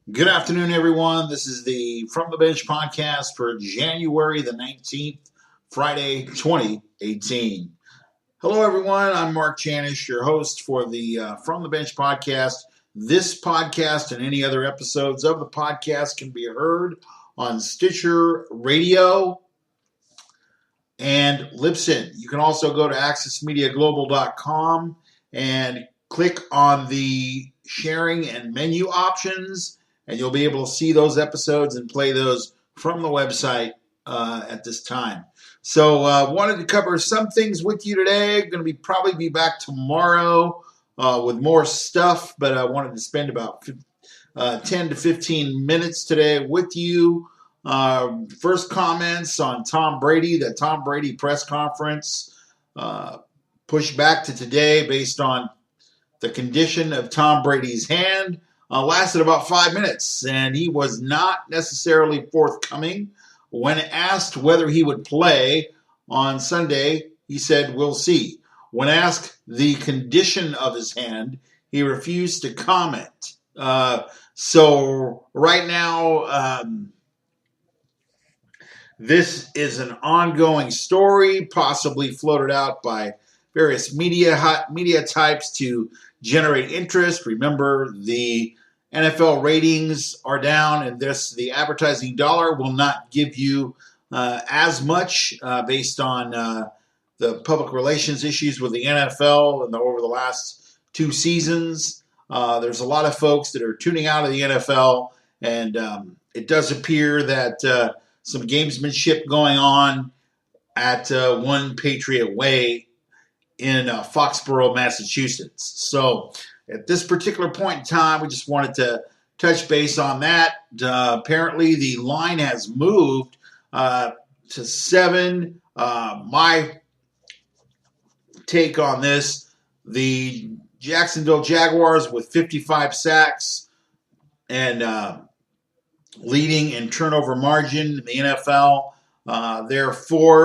Good afternoon, everyone. This is the From the Bench podcast for January the 19th, Friday, 2018. Hello, everyone. I'm Mark Chanish, your host for the From the Bench podcast. This podcast and any other episodes of the podcast can be heard on Stitcher Radio and Libsyn. You can also go to accessmediaglobal.com and click on the sharing and menu options, and you'll be able to see those episodes and play those from the website at this time. So wanted to cover some things with you today. Going to probably be back tomorrow with more stuff, but I wanted to spend about 10 to 15 minutes today with you. First comments on Tom Brady, the Tom Brady press conference pushed back to today based on the condition of Tom Brady's hand. Lasted about 5 minutes, and he was not necessarily forthcoming. When asked whether he would play on Sunday, he said, "We'll see." When asked the condition of his hand, he refused to comment. So right now, this is an ongoing story, possibly floated out by various media types to generate interest. Remember, the NFL ratings are down, and the advertising dollar will not give you as much based on the public relations issues with the NFL and over the last 2 seasons. There's a lot of folks that are tuning out of the NFL, and it does appear that some gamesmanship going on at One Patriot Way in Foxborough, Massachusetts. So at this particular point in time, we just wanted to touch base on that. Apparently, the line has moved to 7. My take on this, the Jacksonville Jaguars with 55 sacks and leading in turnover margin in the NFL. Their front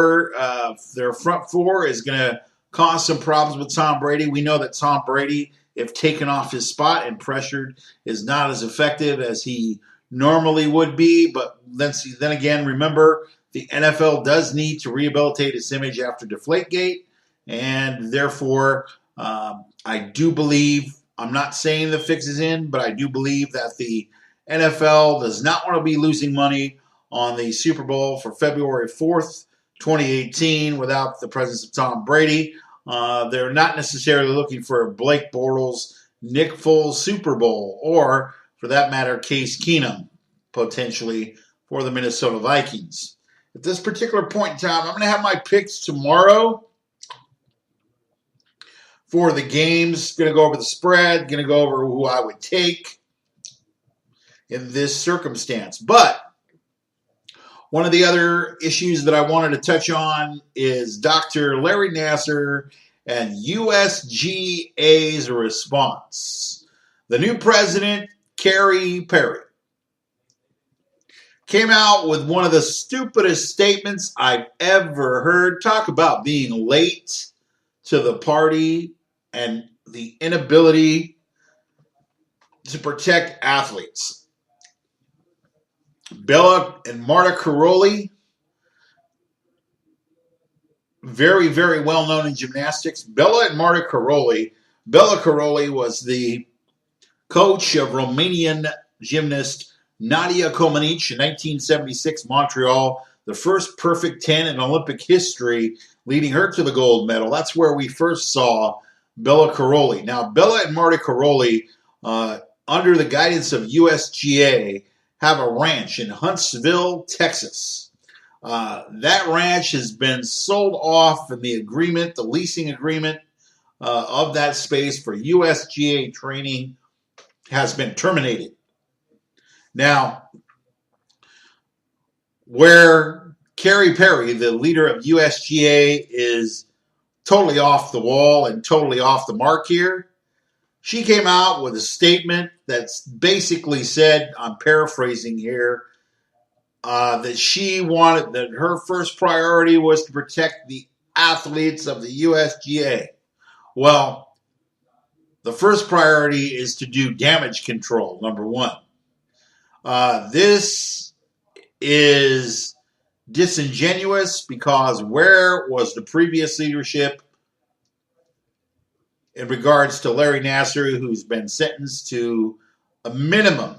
four is going to cause some problems with Tom Brady. We know that Tom Brady, if taken off his spot and pressured, is not as effective as he normally would be. But then again, remember, the NFL does need to rehabilitate its image after Deflategate. And therefore, I do believe, I'm not saying the fix is in, but I do believe that the NFL does not want to be losing money on the Super Bowl for February 4th, 2018 without the presence of Tom Brady. They're not necessarily looking for Blake Bortles, Nick Foles Super Bowl, or, for that matter, Case Keenum, potentially, for the Minnesota Vikings. At this particular point in time, I'm going to have my picks tomorrow for the games. Going to go over the spread, going to go over who I would take in this circumstance. But one of the other issues that I wanted to touch on is Dr. Larry Nassar and USGA's response. The new president, Kerry Perry, came out with one of the stupidest statements I've ever heard. Talk about being late to the party and the inability to protect athletes. Bella and Marta Caroli, very, very well known in gymnastics. Bella Caroli was the coach of Romanian gymnast Nadia Comaneci in 1976 Montreal, the first perfect 10 in Olympic history, leading her to the gold medal. That's where we first saw Bella Caroli. Now, Bella and Marta Caroli, under the guidance of USGA, have a ranch in Huntsville, Texas. That ranch has been sold off, and the leasing agreement of that space for USGA training has been terminated. Now, where Kerry Perry, the leader of USGA, is totally off the wall and totally off the mark here, she came out with a statement that's basically said, I'm paraphrasing here, that her first priority was to protect the athletes of the USGA. Well, the first priority is to do damage control, number one. This is disingenuous because where was the previous leadership in regards to Larry Nassar, who's been sentenced to a minimum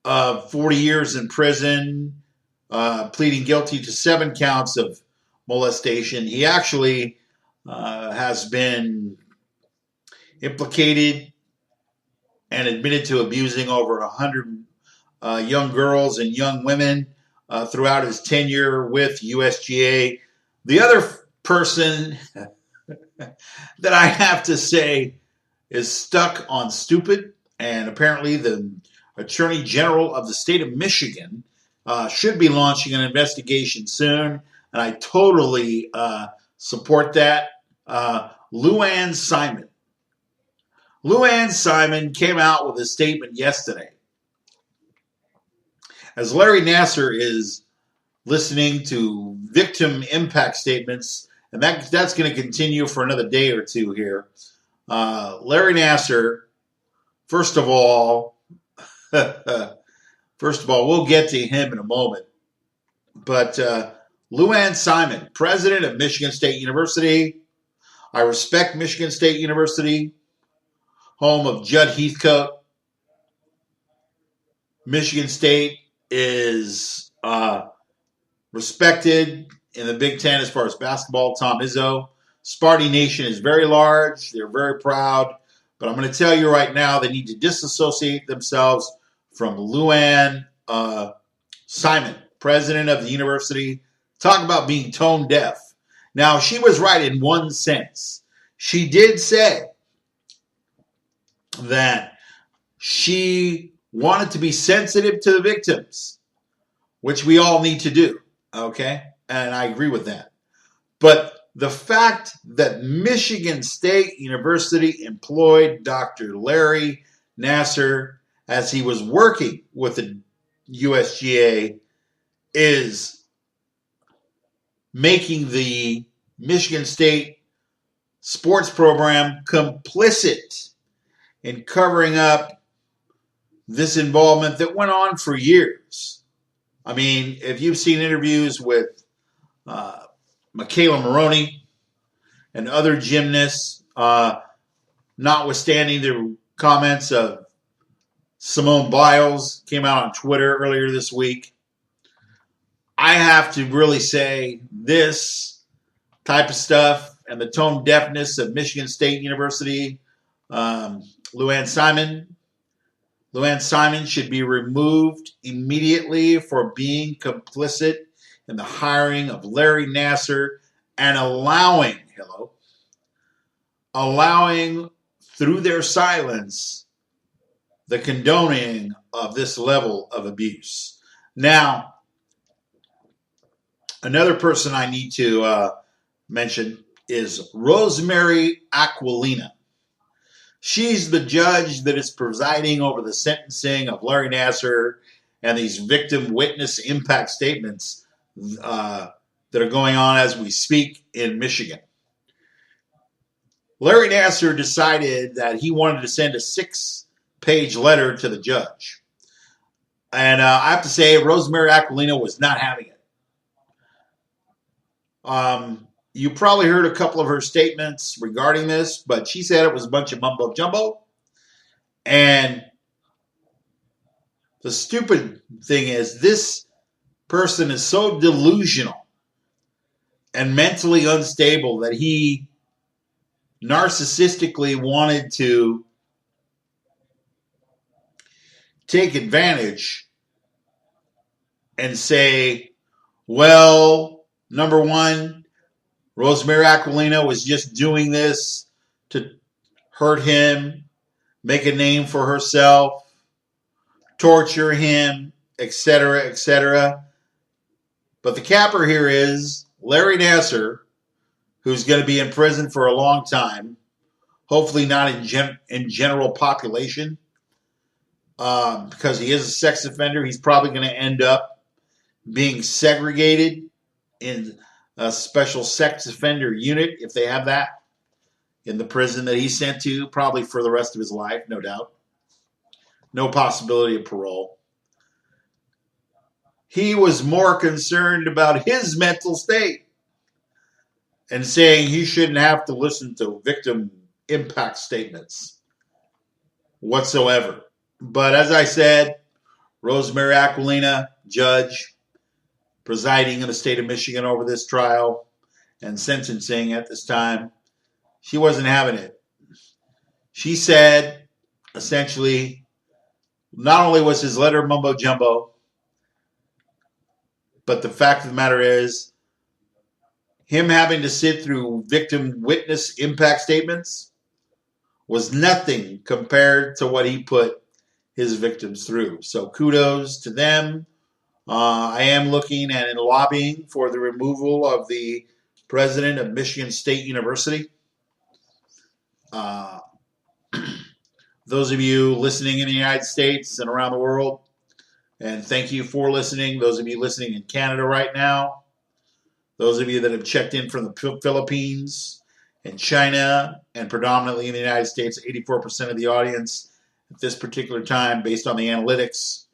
of 40 years in prison, pleading guilty to 7 counts of molestation. He actually has been implicated and admitted to abusing over 100 young girls and young women throughout his tenure with USGA. The other person that I have to say is stuck on stupid, and apparently the Attorney General of the state of Michigan should be launching an investigation soon, and I totally support that. Luann Simon. Luann Simon came out with a statement yesterday. As Larry Nassar is listening to victim impact statements, and that's going to continue for another day or two here. Larry Nassar, first of all, we'll get to him in a moment. But Luann Simon, president of Michigan State University. I respect Michigan State University, home of Judd Heathcote. Michigan State is respected in the Big Ten as far as basketball. Tom Izzo. Sparty Nation is very large. They're very proud. But I'm going to tell you right now, they need to disassociate themselves from Luann Simon, president of the university. Talk about being tone deaf. Now, she was right in one sense. She did say that she wanted to be sensitive to the victims, which we all need to do, okay? And I agree with that. But the fact that Michigan State University employed Dr. Larry Nassar as he was working with the USGA is making the Michigan State sports program complicit in covering up this involvement that went on for years. I mean, if you've seen interviews with Michaela Maroney and other gymnasts, notwithstanding the comments of Simone Biles, came out on Twitter earlier this week, I have to really say this type of stuff and the tone deafness of Michigan State University, Luann Simon should be removed immediately for being complicit in the hiring of Larry Nassar and allowing through their silence the condoning of this level of abuse. Now, another person I need to mention is Rosemary Aquilina. She's the judge that is presiding over the sentencing of Larry Nassar and these victim witness impact statements that are going on as we speak in Michigan. Larry Nassar decided that he wanted to send a 6-page letter to the judge. And I have to say, Rosemary Aquilina was not having it. You probably heard a couple of her statements regarding this, but she said it was a bunch of mumbo jumbo. And the stupid thing is, this person is so delusional and mentally unstable that he narcissistically wanted to take advantage and say, well, number one, Rosemary Aquilina was just doing this to hurt him, make a name for herself, torture him, etc., etc. But the capper here is Larry Nassar, who's going to be in prison for a long time, hopefully not in general population, because he is a sex offender. He's probably going to end up being segregated in a special sex offender unit, if they have that, in the prison that he's sent to, probably for the rest of his life, no doubt. no possibility of parole. He was more concerned about his mental state and saying he shouldn't have to listen to victim impact statements whatsoever. But as I said, Rosemary Aquilina, judge, presiding in the state of Michigan over this trial and sentencing at this time, she wasn't having it. She said, essentially, not only was his letter mumbo jumbo, but the fact of the matter is, him having to sit through victim witness impact statements was nothing compared to what he put his victims through. So kudos to them. I am looking and lobbying for the removal of the president of Michigan State University. Those of you listening in the United States and around the world, and thank you for listening. Those of you listening in Canada right now, those of you that have checked in from the Philippines and China, and predominantly in the United States, 84% of the audience at this particular time, based on the analytics,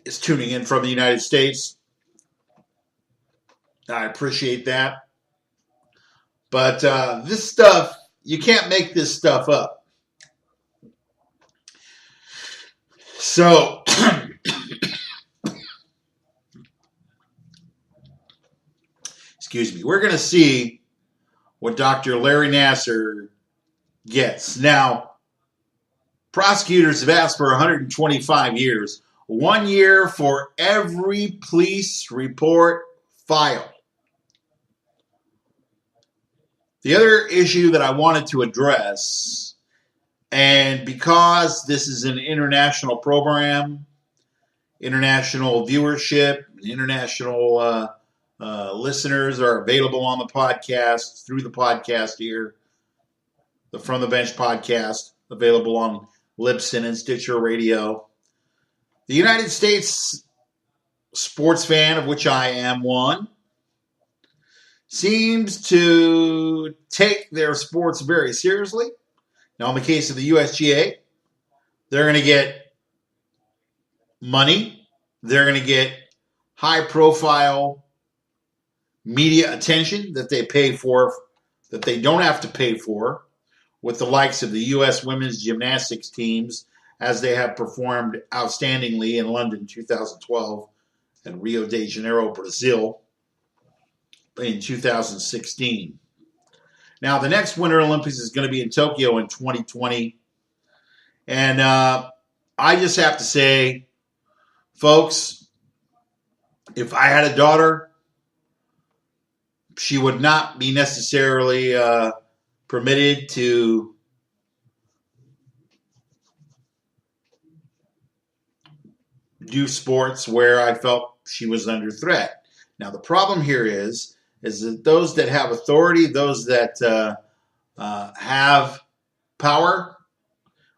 is tuning in from the United States. I appreciate that. But this stuff, you can't make this stuff up. So, excuse me, we're going to see what Dr. Larry Nassar gets. Now, prosecutors have asked for 125 years, 1 year for every police report filed. The other issue that I wanted to address, and because this is an international program, international viewership, international listeners are available on the podcast, through the podcast here, the From the Bench podcast, available on Libsyn and Stitcher Radio. The United States sports fan, of which I am one, seems to take their sports very seriously. Now, in the case of the USGA, they're going to get money. They're going to get high-profile media attention that they pay for, that they don't have to pay for, with the likes of the U.S. women's gymnastics teams, as they have performed outstandingly in London 2012 and Rio de Janeiro, Brazil in 2016. Now, the next Winter Olympics is going to be in Tokyo in 2020. And I just have to say, folks, if I had a daughter, she would not be necessarily permitted to do sports where I felt she was under threat. Now, the problem here is that those that have authority, those that have power,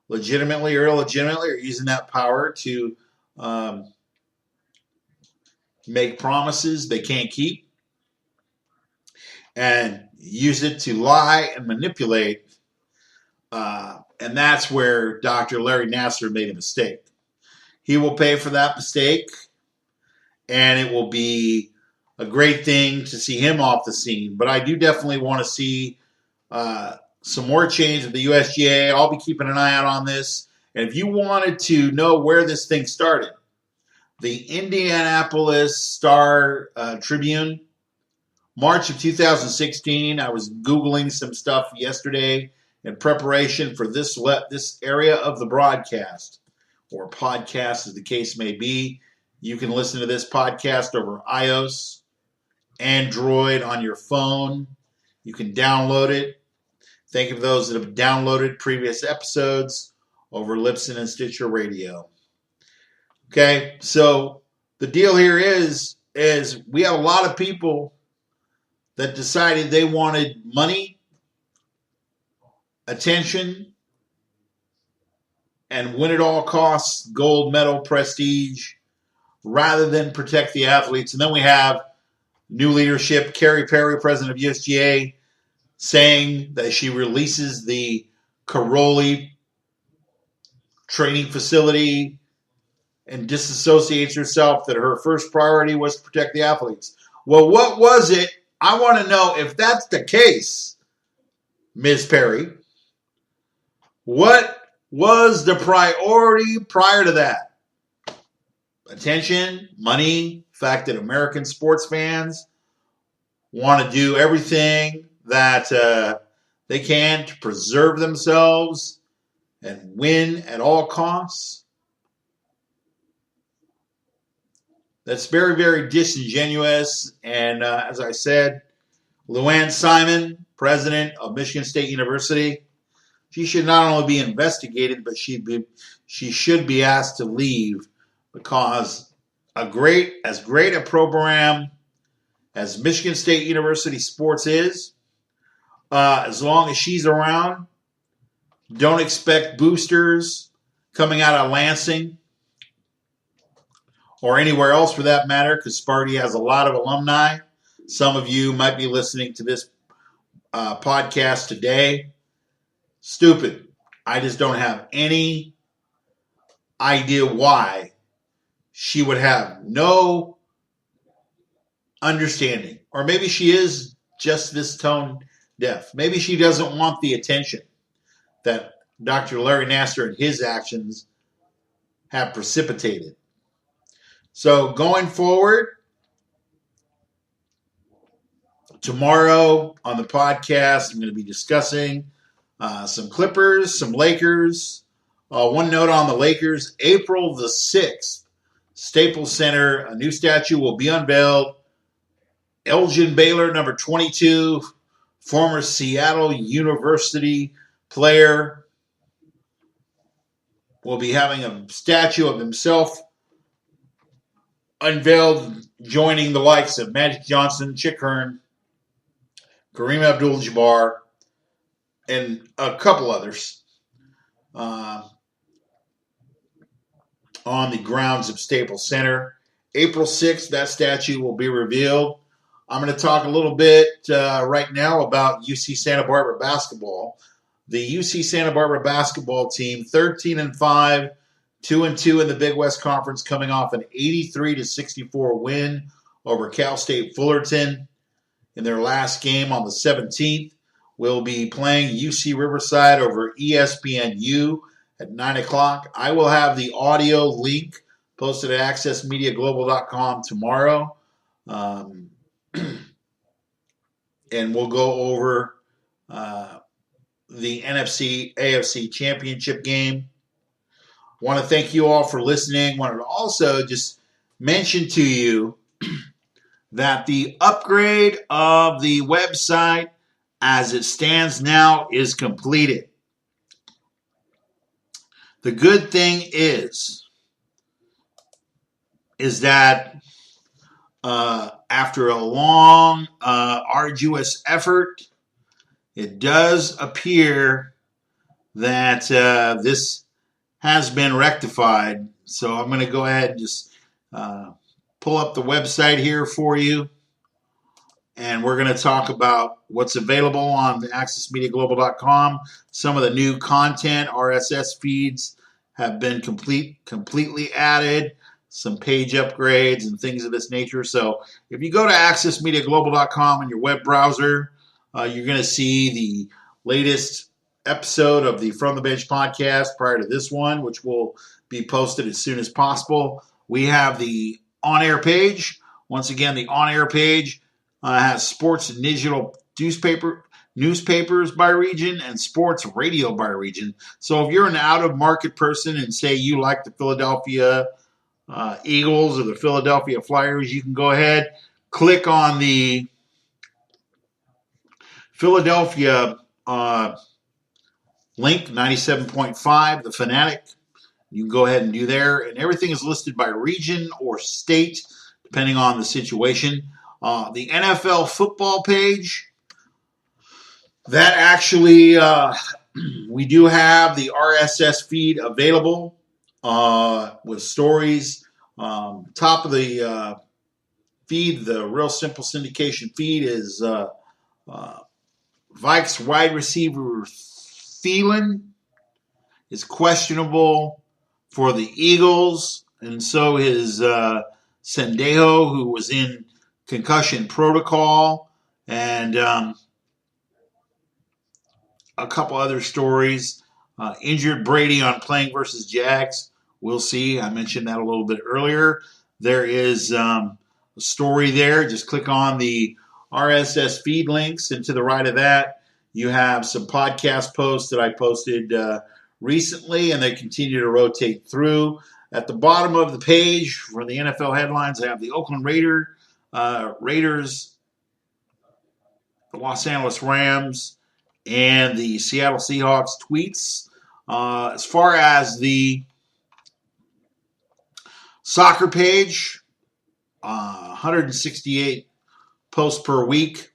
legitimately or illegitimately, are using that power to make promises they can't keep and use it to lie and manipulate. And that's where Dr. Larry Nassar made a mistake. He will pay for that mistake, and it will be a great thing to see him off the scene. But I do definitely want to see some more change with the USGA. I'll be keeping an eye out on this. And if you wanted to know where this thing started, the Indianapolis Star Tribune, March of 2016, I was Googling some stuff yesterday in preparation for this area of the broadcast, or podcast as the case may be. You can listen to this podcast over iOS, Android on your phone. You can download it. Think of those that have downloaded previous episodes over Libsyn and Stitcher Radio. Okay, so the deal here is we have a lot of people that decided they wanted money, attention, and win at all costs, gold medal, prestige, rather than protect the athletes. And then we have new leadership, Carrie Perry, president of USGA, saying that she releases the Karolyi training facility and disassociates herself that her first priority was to protect the athletes. Well, what was it? I want to know if that's the case, Ms. Perry. What was the priority prior to that? Attention, money, fact that American sports fans want to do everything that they can to preserve themselves and win at all costs. That's very, very disingenuous. And as I said, Luann Simon, president of Michigan State University, she should not only be investigated, but she should be asked to leave, because as great a program as Michigan State University sports is, as long as she's around, don't expect boosters coming out of Lansing or anywhere else for that matter, because Sparty has a lot of alumni. Some of you might be listening to this podcast today. Stupid. I just don't have any idea why she would have no understanding. Or maybe she is just this tone deaf. Maybe she doesn't want the attention that Dr. Larry Nassar and his actions have precipitated. So going forward, tomorrow on the podcast, I'm going to be discussing some Clippers, some Lakers. One note on the Lakers, April the 6th, Staples Center, a new statue will be unveiled. Elgin Baylor, number 22, former Seattle University player, will be having a statue of himself unveiled, joining the likes of Magic Johnson, Chick Hearn, Kareem Abdul-Jabbar, and a couple others on the grounds of Staples Center. April 6th, that statue will be revealed. I'm going to talk a little bit right now about UC Santa Barbara basketball. The UC Santa Barbara basketball team, 13-5, 2-2 in the Big West Conference, coming off an 83-64 win over Cal State Fullerton in their last game on the 17th. We'll be playing UC Riverside over ESPNU at 9 o'clock. I will have the audio link posted at accessmediaglobal.com tomorrow. And we'll go over the NFC AFC Championship game. Want to thank you all for listening. Wanted to also just mention to you that the upgrade of the website as it stands now is completed. The good thing is that after a long, arduous effort, it does appear that this has been rectified. So I'm going to go ahead and just pull up the website here for you. And we're going to talk about what's available on accessmediaglobal.com. Some of the new content, RSS feeds, have been completely added. Some page upgrades and things of this nature. So if you go to accessmediaglobal.com in your web browser, you're going to see the latest episode of the From the Bench podcast prior to this one, which will be posted as soon as possible. We have the on-air page. Once again, the on-air page has sports and digital newspapers by region and sports radio by region. So if you're an out-of-market person and say you like the Philadelphia Eagles or the Philadelphia Flyers, you can go ahead, click on the Philadelphia link, 97.5, the Fanatic. You can go ahead and do there. And everything is listed by region or state, depending on the situation. The NFL football page, that actually, we do have the RSS feed available with stories. Top of the feed, the Real Simple Syndication feed is Vikes wide receiver Thielen is questionable for the Eagles, and so is Sendejo, who was in concussion protocol, and a couple other stories. Injured Brady on playing versus Jags. We'll see. I mentioned that a little bit earlier. There is a story there. Just click on the RSS feed links, and to the right of that, you have some podcast posts that I posted recently, and they continue to rotate through. At the bottom of the page for the NFL headlines, I have the Oakland Raiders, the Los Angeles Rams, and the Seattle Seahawks tweets. As far as the soccer page, 168 posts per week.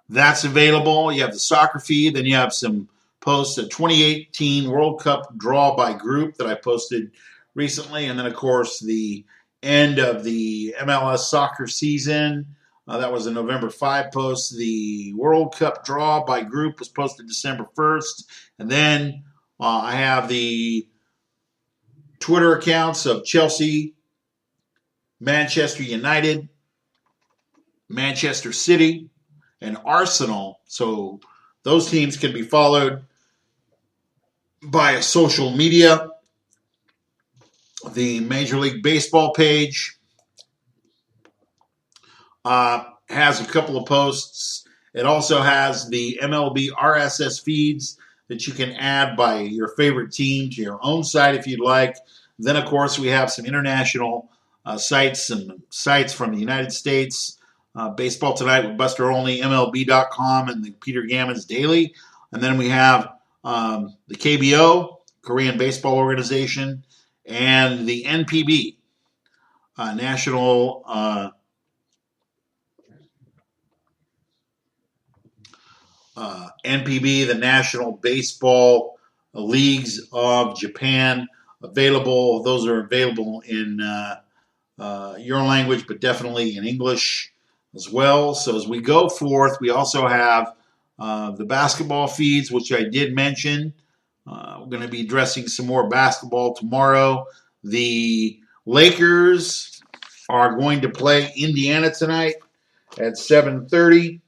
That's available. You have the soccer feed, then you have some posts, a 2018 World Cup draw by group that I posted recently, and then, of course, the end of the MLS soccer season. That was a November 5 post. The World Cup draw by group was posted December 1st. And then I have the Twitter accounts of Chelsea, Manchester United, Manchester City, and Arsenal. So those teams can be followed by social media. The Major League Baseball page has a couple of posts. It also has the MLB RSS feeds that you can add by your favorite team to your own site if you'd like. Then, of course, we have some international sites and sites from the United States. Baseball Tonight with Buster Olney, MLB.com, and the Peter Gammons Daily. And then we have the KBO, Korean Baseball Organization, and the NPB, National NPB, the National Baseball Leagues of Japan, available. Those are available in your language, but definitely in English as well. So as we go forth, we also have the basketball feeds, which I did mention. We're going to be addressing some more basketball tomorrow. The Lakers are going to play Indiana tonight at 7:30.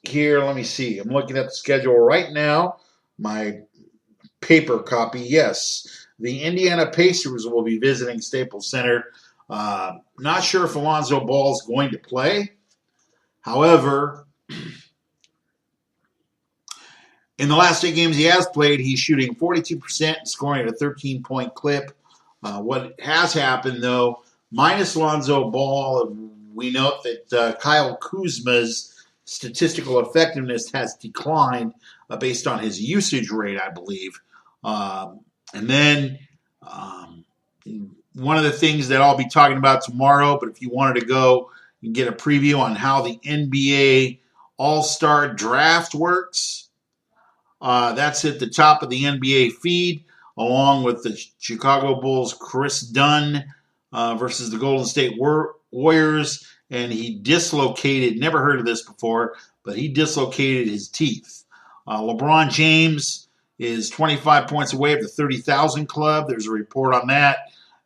Here, let me see. I'm looking at the schedule right now. My paper copy, yes. The Indiana Pacers will be visiting Staples Center. Not sure if Alonzo Ball is going to play. However, in the last 8 games he has played, he's shooting 42% and scoring at a 13-point clip. What has happened, though, minus Alonzo Ball, we note that Kyle Kuzma's statistical effectiveness has declined based on his usage rate, I believe. And then one of the things that I'll be talking about tomorrow, but if you wanted to go and get a preview on how the NBA All-Star Draft works, that's at the top of the NBA feed, along with the Chicago Bulls' Chris Dunn versus the Golden State Warriors. And he dislocated, never heard of this before, but he dislocated his teeth. LeBron James is 25 points away from the 30,000 club. There's a report on that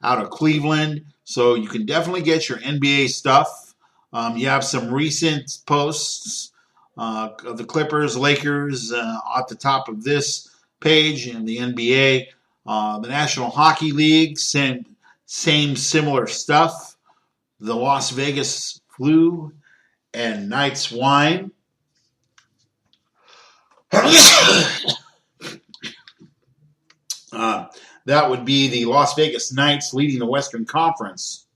out of Cleveland. So you can definitely get your NBA stuff. You have some recent posts of the Clippers, Lakers at the top of this page in the NBA. The National Hockey League, same similar stuff. The Las Vegas Flu and Knights Wine. That would be the Las Vegas Knights leading the Western Conference.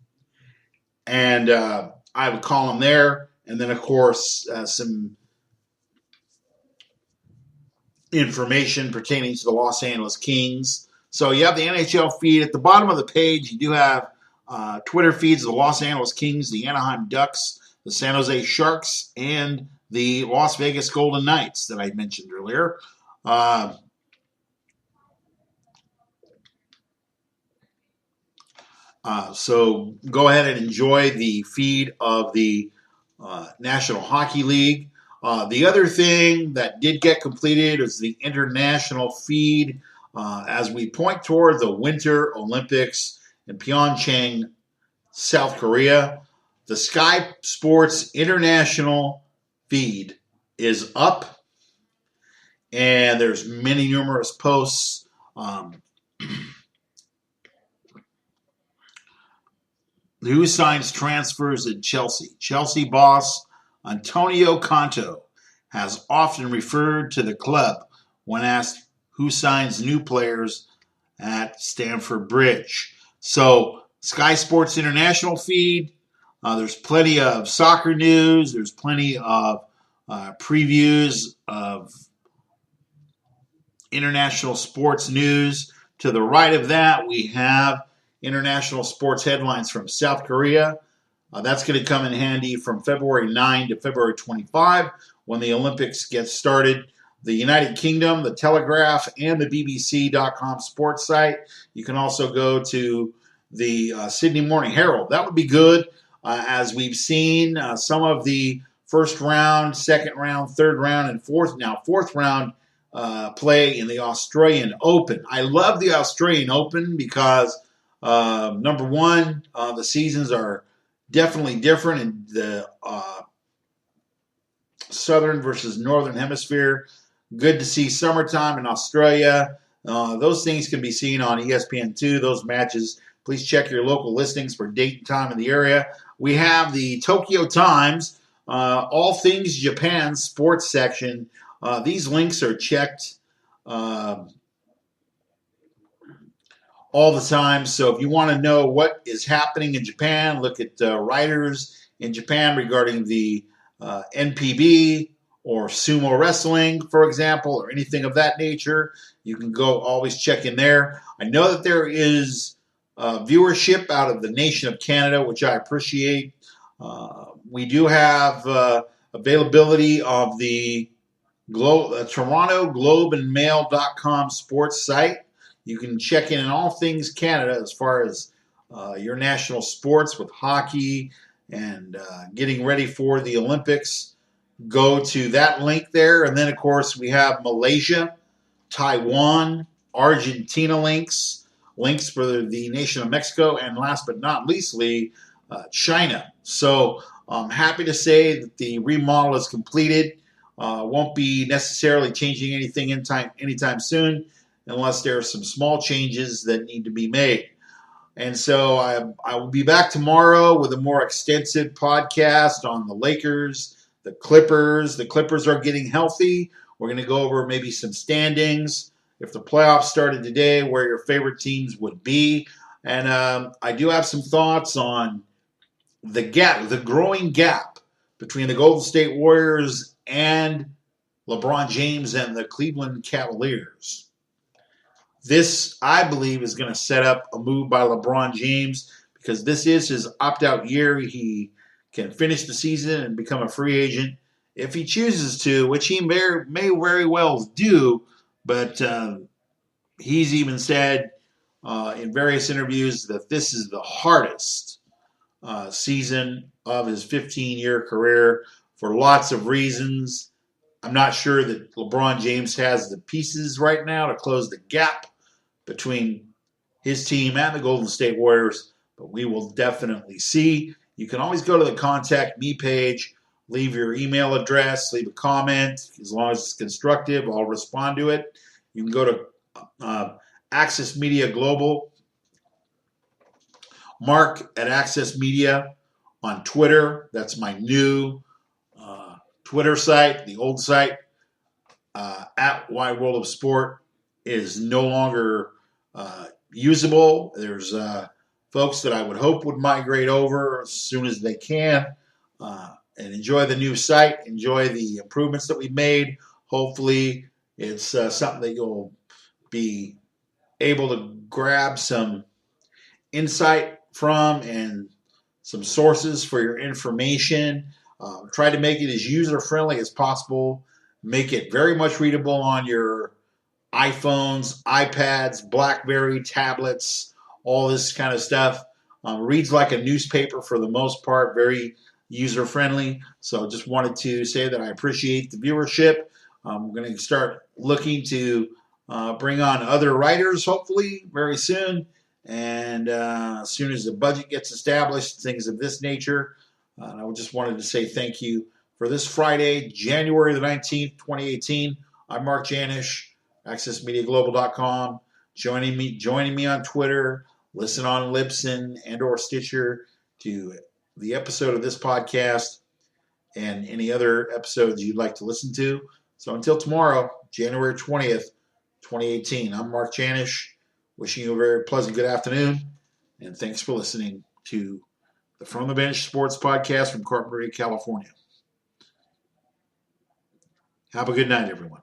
And I have a column there. And then, of course, some information pertaining to the Los Angeles Kings. So you have the NHL feed. At the bottom of the page, you do have Twitter feeds of the Los Angeles Kings, the Anaheim Ducks, the San Jose Sharks, and the Las Vegas Golden Knights that I mentioned earlier. So go ahead and enjoy the feed of the National Hockey League. The other thing that did get completed is the international feed as we point toward the Winter Olympics in Pyeongchang, South Korea. The Sky Sports International feed is up, and there's many numerous posts. Who signs transfers at Chelsea? Chelsea boss Antonio Conte has often referred to the club when asked who signs new players at Stamford Bridge. So, Sky Sports International feed, there's plenty of soccer news, there's plenty of previews of international sports news. To the right of that, we have international sports headlines from South Korea. That's going to come in handy from February 9 to February 25 when the Olympics get started. The United Kingdom, the Telegraph, and the BBC.com sports site. You can also go to the Sydney Morning Herald. That would be good, as we've seen some of the first round, second round, third round, and fourth round play in the Australian Open. I love the Australian Open because number one, the seasons are definitely different in the southern versus northern hemisphere. Good to see summertime in Australia. Those things can be seen on ESPN2, those matches. Please check your local listings for date and time in the area. We have the Tokyo Times, all things Japan sports section. These links are checked all the time. So if you want to know what is happening in Japan, look at writers in Japan regarding the NPB or sumo wrestling, for example, or anything of that nature. You can go always check in there. I know that there is viewership out of the nation of Canada, which I appreciate. We do have availability of the Toronto Globe and Mail.com sports site. You can check in on all things Canada as far as your national sports with hockey and getting ready for the Olympics. Go to that link there. And then, of course, we have Malaysia, Taiwan, Argentina links for the nation of Mexico, and last but not leastly, China. So I'm happy to say that the remodel is completed. Won't be necessarily changing anything anytime soon, unless there are some small changes that need to be made. And so I will be back tomorrow with a more extensive podcast on the Lakers, the Clippers. The Clippers are getting healthy. We're going to go over maybe some standings. If the playoffs started today, where your favorite teams would be. And I do have some thoughts on the growing gap between the Golden State Warriors and LeBron James and the Cleveland Cavaliers. This, I believe, is going to set up a move by LeBron James because this is his opt-out year. He can finish the season and become a free agent if he chooses to, which he may very well do. But he's even said in various interviews that this is the hardest season of his 15-year career for lots of reasons. I'm not sure that LeBron James has the pieces right now to close the gap between his team and the Golden State Warriors, but we will definitely see. You can always go to the Contact Me page, leave your email address, leave a comment. As long as it's constructive, I'll respond to it. You can go to Access Media Global, Mark at Access Media on Twitter. That's my new Twitter site. The old site at Wide World of Sport is no longer usable. There's folks that I would hope would migrate over as soon as they can and enjoy the new site, enjoy the improvements that we've made. Hopefully it's something that you'll be able to grab some insight from and some sources for your information. Try to make it as user-friendly as possible. Make it very much readable on your iPhones, iPads, BlackBerry, tablets, all this kind of stuff. Reads like a newspaper for the most part, very user-friendly. So just wanted to say that I appreciate the viewership. I'm going to start looking to bring on other writers, hopefully, very soon. And as soon as the budget gets established, things of this nature. I just wanted to say thank you for this Friday, January the 19th, 2018. I'm Mark Janish, AccessMediaGlobal.com. Joining me on Twitter, listen on Libsyn and or Stitcher to the episode of this podcast and any other episodes you'd like to listen to. So until tomorrow, January 20th, 2018, I'm Mark Janish, wishing you a very pleasant good afternoon, and thanks for listening to the From the Bench Sports Podcast from Carpenter, California. Have a good night, everyone.